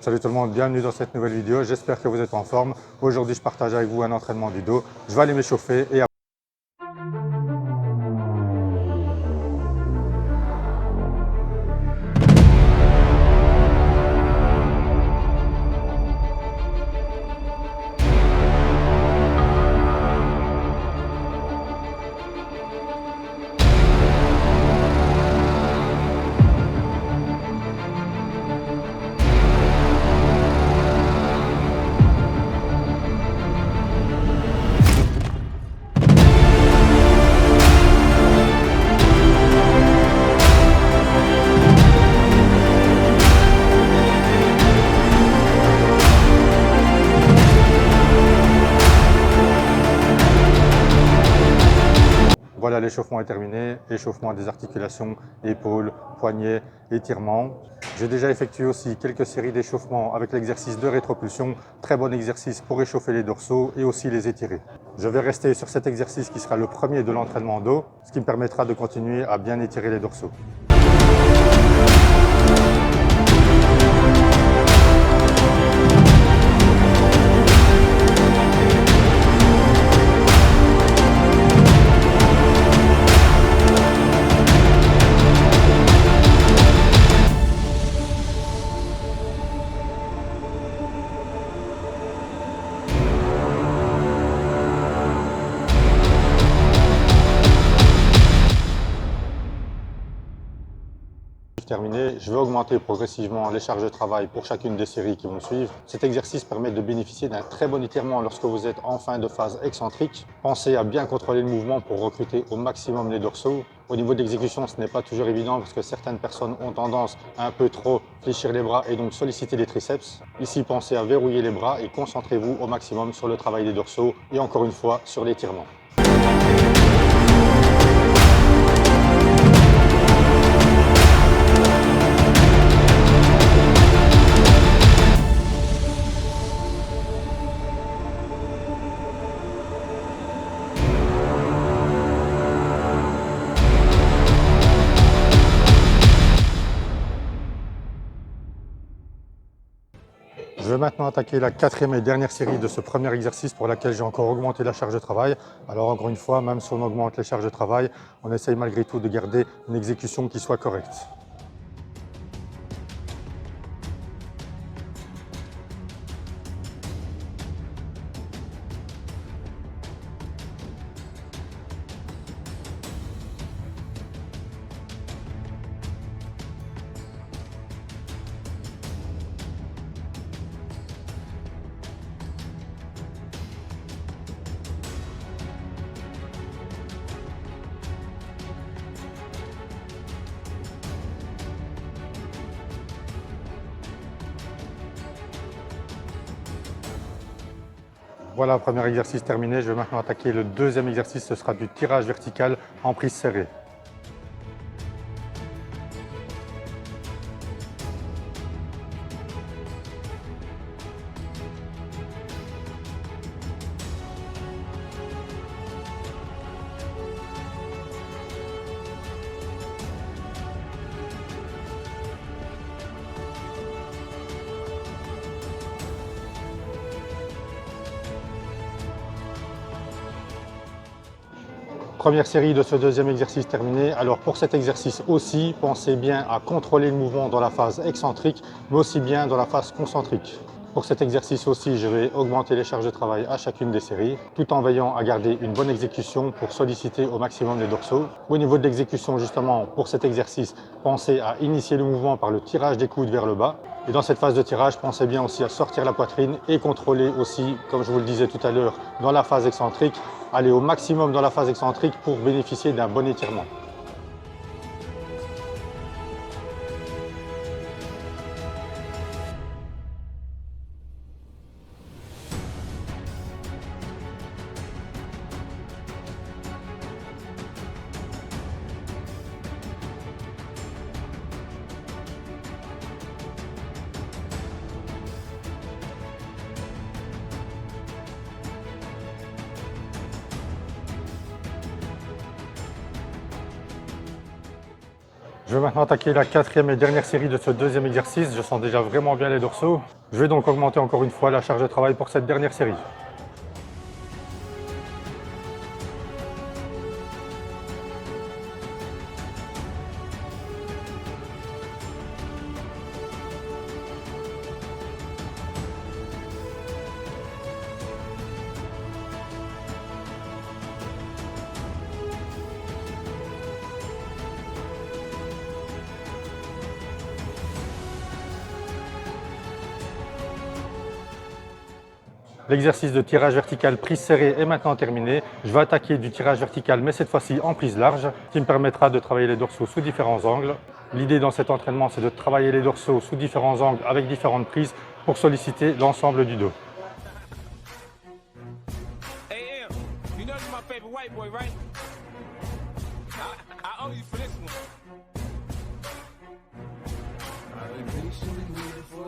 Salut tout le monde, bienvenue dans cette nouvelle vidéo, j'espère que vous êtes en forme. Aujourd'hui je partage avec vous un entraînement du dos, je vais aller m'échauffer et voilà, l'échauffement est terminé, échauffement des articulations, épaules, poignets, étirements. J'ai déjà effectué aussi quelques séries d'échauffement avec l'exercice de rétropulsion, très bon exercice pour échauffer les dorsaux et aussi les étirer. Je vais rester sur cet exercice qui sera le premier de l'entraînement dos, ce qui me permettra de continuer à bien étirer les dorsaux. Terminé, je vais augmenter progressivement les charges de travail pour chacune des séries qui vont suivre. Cet exercice permet de bénéficier d'un très bon étirement lorsque vous êtes en fin de phase excentrique. Pensez à bien contrôler le mouvement pour recruter au maximum les dorsaux. Au niveau de l'exécution, ce n'est pas toujours évident parce que certaines personnes ont tendance à un peu trop fléchir les bras et donc solliciter les triceps. Ici, pensez à verrouiller les bras et concentrez-vous au maximum sur le travail des dorsaux et encore une fois sur l'étirement. Je vais maintenant attaquer la quatrième et dernière série de ce premier exercice pour laquelle j'ai encore augmenté la charge de travail. Alors encore une fois, même si on augmente les charges de travail, on essaye malgré tout de garder une exécution qui soit correcte. Voilà, premier exercice terminé. Je vais maintenant attaquer le deuxième exercice. Ce sera du tirage vertical en prise serrée. Première série de ce deuxième exercice terminée. Alors pour cet exercice aussi, pensez bien à contrôler le mouvement dans la phase excentrique, mais aussi bien dans la phase concentrique. Pour cet exercice aussi, je vais augmenter les charges de travail à chacune des séries, tout en veillant à garder une bonne exécution pour solliciter au maximum les dorsaux. Au niveau de l'exécution, justement, pour cet exercice, pensez à initier le mouvement par le tirage des coudes vers le bas. Et dans cette phase de tirage, pensez bien aussi à sortir la poitrine et contrôler aussi, comme je vous le disais tout à l'heure, dans la phase excentrique, aller au maximum dans la phase excentrique pour bénéficier d'un bon étirement. Je vais maintenant attaquer la quatrième et dernière série de ce deuxième exercice. Je sens déjà vraiment bien les dorsaux. Je vais donc augmenter encore une fois la charge de travail pour cette dernière série. L'exercice de tirage vertical prise serrée est maintenant terminé. Je vais attaquer du tirage vertical, mais cette fois-ci en prise large, qui me permettra de travailler les dorsaux sous différents angles. L'idée dans cet entraînement, c'est de travailler les dorsaux sous différents angles avec différentes prises pour solliciter l'ensemble du dos.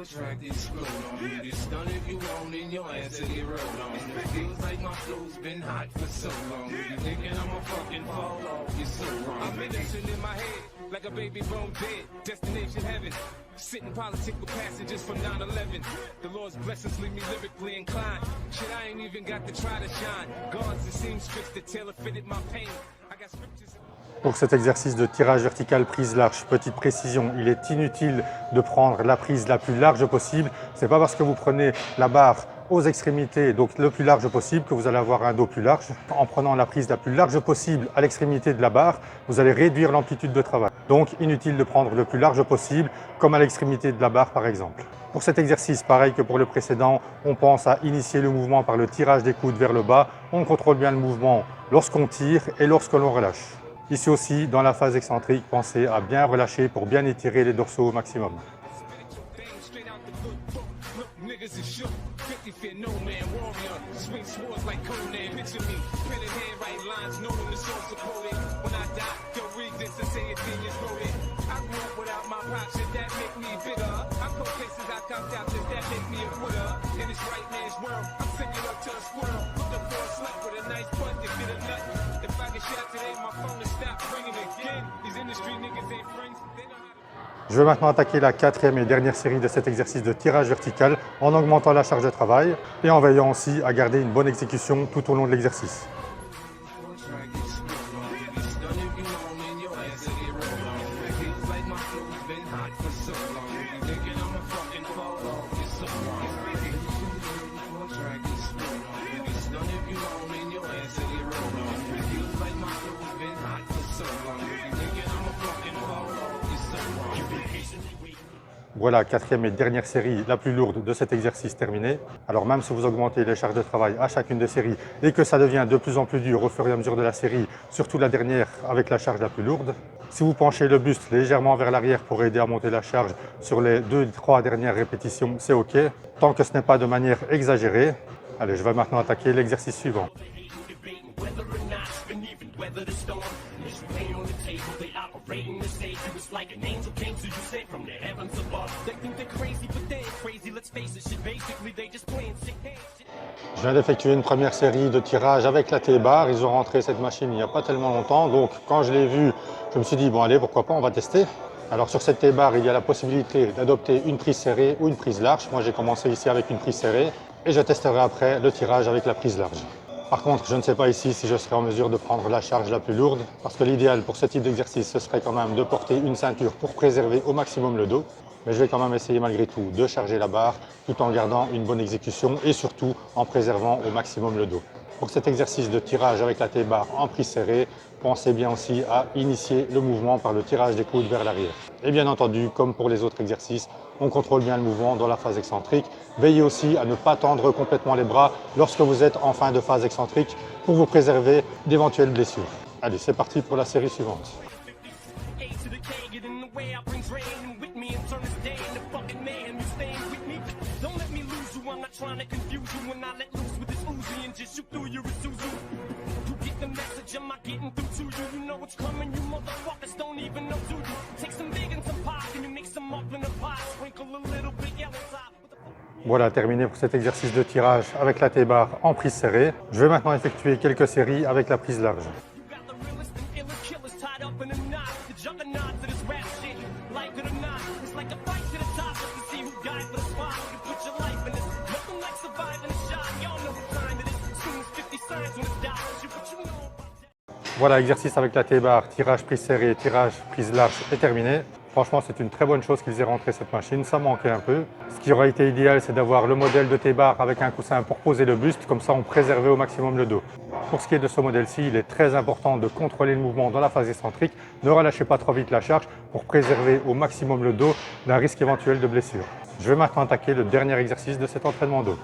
Track explode on you. This done if you want in your ass to get rolled on. It feels like my flow's been hot for so long. You thinking I'ma fucking fall off? You're so wrong. I'm medicine in my head like a baby bone dead. Destination heaven. Sitting politic with passengers from 9/11. The Lord's blessings leave me lyrically inclined. Shit, I ain't even got to try to shine. Guards and seamstress that tailor fitted my pain. I got scriptures. Pour cet exercice de tirage vertical prise large, petite précision, il est inutile de prendre la prise la plus large possible. Ce n'est pas parce que vous prenez la barre aux extrémités, donc le plus large possible, que vous allez avoir un dos plus large. En prenant la prise la plus large possible à l'extrémité de la barre, vous allez réduire l'amplitude de travail. Donc inutile de prendre le plus large possible, comme à l'extrémité de la barre par exemple. Pour cet exercice, pareil que pour le précédent, on pense à initier le mouvement par le tirage des coudes vers le bas. On contrôle bien le mouvement lorsqu'on tire et lorsque l'on relâche. Ici aussi, dans la phase excentrique, pensez à bien relâcher pour bien étirer les dorsaux au maximum. Je vais maintenant attaquer la quatrième et dernière série de cet exercice de tirage vertical en augmentant la charge de travail et en veillant aussi à garder une bonne exécution tout au long de l'exercice. Voilà, quatrième et dernière série, la plus lourde de cet exercice terminée. Alors même si vous augmentez les charges de travail à chacune des séries et que ça devient de plus en plus dur au fur et à mesure de la série, surtout la dernière avec la charge la plus lourde, si vous penchez le buste légèrement vers l'arrière pour aider à monter la charge sur les 2-3 dernières répétitions, c'est OK, tant que ce n'est pas de manière exagérée. Allez, je vais maintenant attaquer l'exercice suivant. Je viens d'effectuer une première série de tirages avec la T-bar. Ils ont rentré cette machine il n'y a pas tellement longtemps. Donc quand je l'ai vue, je me suis dit, bon allez, pourquoi pas, on va tester. Alors sur cette T-bar, il y a la possibilité d'adopter une prise serrée ou une prise large. Moi j'ai commencé ici avec une prise serrée et je testerai après le tirage avec la prise large. Par contre, je ne sais pas ici si je serai en mesure de prendre la charge la plus lourde, parce que l'idéal pour ce type d'exercice, ce serait quand même de porter une ceinture pour préserver au maximum le dos. Mais je vais quand même essayer malgré tout de charger la barre tout en gardant une bonne exécution et surtout en préservant au maximum le dos. Pour cet exercice de tirage avec la T-bar en prise serrée, pensez bien aussi à initier le mouvement par le tirage des coudes vers l'arrière. Et bien entendu, comme pour les autres exercices, on contrôle bien le mouvement dans la phase excentrique. Veillez aussi à ne pas tendre complètement les bras lorsque vous êtes en fin de phase excentrique pour vous préserver d'éventuelles blessures. Allez, c'est parti pour la série suivante. Voilà, terminé pour cet exercice de tirage avec la T-bar en prise serrée. Je vais maintenant effectuer quelques séries avec la prise large. Voilà, exercice avec la T-bar, tirage prise serrée, tirage prise large est terminé. Franchement, c'est une très bonne chose qu'ils aient rentré cette machine, ça manquait un peu. Ce qui aurait été idéal, c'est d'avoir le modèle de T-bar avec un coussin pour poser le buste, comme ça on préservait au maximum le dos. Pour ce qui est de ce modèle-ci, il est très important de contrôler le mouvement dans la phase excentrique. Ne relâchez pas trop vite la charge pour préserver au maximum le dos d'un risque éventuel de blessure. Je vais maintenant attaquer le dernier exercice de cet entraînement dos.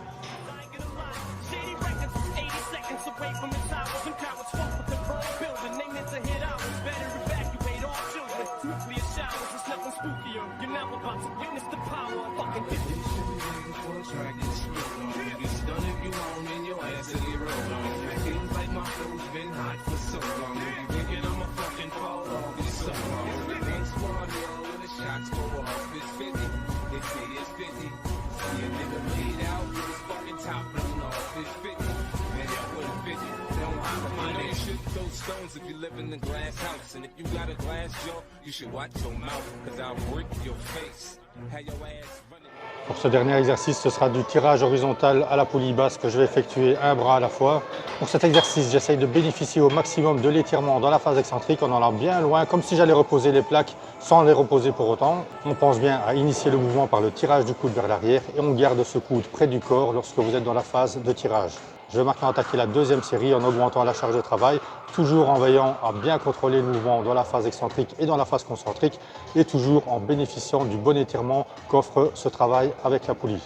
If you live in a glass house, and if you got a glass jaw, you should watch your mouth, cause I'll break your face. Have your ass running. Pour ce dernier exercice, ce sera du tirage horizontal à la poulie basse que je vais effectuer un bras à la fois. Pour cet exercice, j'essaye de bénéficier au maximum de l'étirement dans la phase excentrique en allant bien loin, comme si j'allais reposer les plaques sans les reposer pour autant. On pense bien à initier le mouvement par le tirage du coude vers l'arrière et on garde ce coude près du corps lorsque vous êtes dans la phase de tirage. Je vais maintenant attaquer la deuxième série en augmentant la charge de travail, toujours en veillant à bien contrôler le mouvement dans la phase excentrique et dans la phase concentrique et toujours en bénéficiant du bon étirement qu'offre ce travail avec la poulie.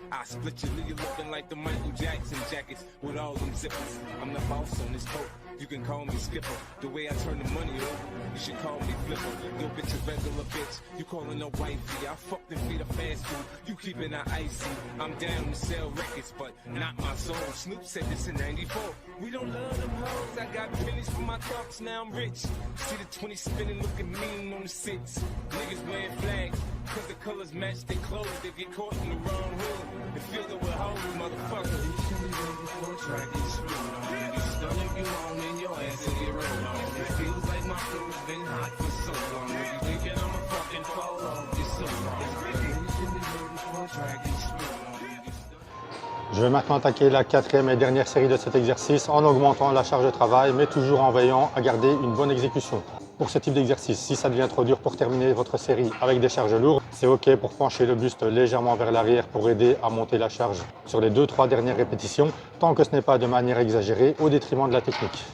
I split you, leave you looking like the Michael Jackson jackets with all them zippers. I'm the boss on this boat. You can call me Skipper. The way I turn the money over, you should call me Flipper. Yo, bitch, a regular bitch. You calling a wifey. I fucked and feed a fast food. You keeping her icy. I'm down to sell records, but not my soul. Snoop said this in '94. We don't love them hoes. I got pennies for my thoughts, now I'm rich. See the 20 spinning, looking mean on the six. Niggas wearing flags, cause the colors match their clothes. They get caught in the wrong hood. And feel it with hoes, motherfucker. You can be ready for a track and screwed on. You stun if you want and your ass will get rolled on. It feels like my flow's been hot for so long. You thinking I'm a fucking fall off, it's so long. You can be ready for a track and screwed on. Je vais maintenant attaquer la quatrième et dernière série de cet exercice en augmentant la charge de travail, mais toujours en veillant à garder une bonne exécution. Pour ce type d'exercice, si ça devient trop dur pour terminer votre série avec des charges lourdes, c'est OK pour pencher le buste légèrement vers l'arrière pour aider à monter la charge sur les 2-3 dernières répétitions, tant que ce n'est pas de manière exagérée au détriment de la technique.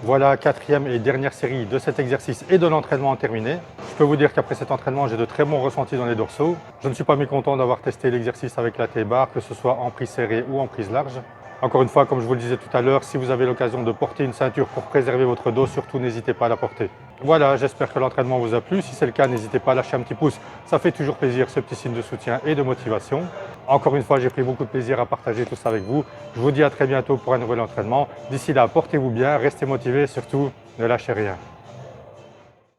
Voilà, quatrième et dernière série de cet exercice et de l'entraînement terminé. Je peux vous dire qu'après cet entraînement, j'ai de très bons ressentis dans les dorsaux. Je ne suis pas mécontent d'avoir testé l'exercice avec la T-bar, que ce soit en prise serrée ou en prise large. Encore une fois, comme je vous le disais tout à l'heure, si vous avez l'occasion de porter une ceinture pour préserver votre dos, surtout n'hésitez pas à la porter. Voilà, j'espère que l'entraînement vous a plu. Si c'est le cas, n'hésitez pas à lâcher un petit pouce. Ça fait toujours plaisir, ce petit signe de soutien et de motivation. Encore une fois, j'ai pris beaucoup de plaisir à partager tout ça avec vous. Je vous dis à très bientôt pour un nouvel entraînement. D'ici là, portez-vous bien, restez motivés, surtout ne lâchez rien.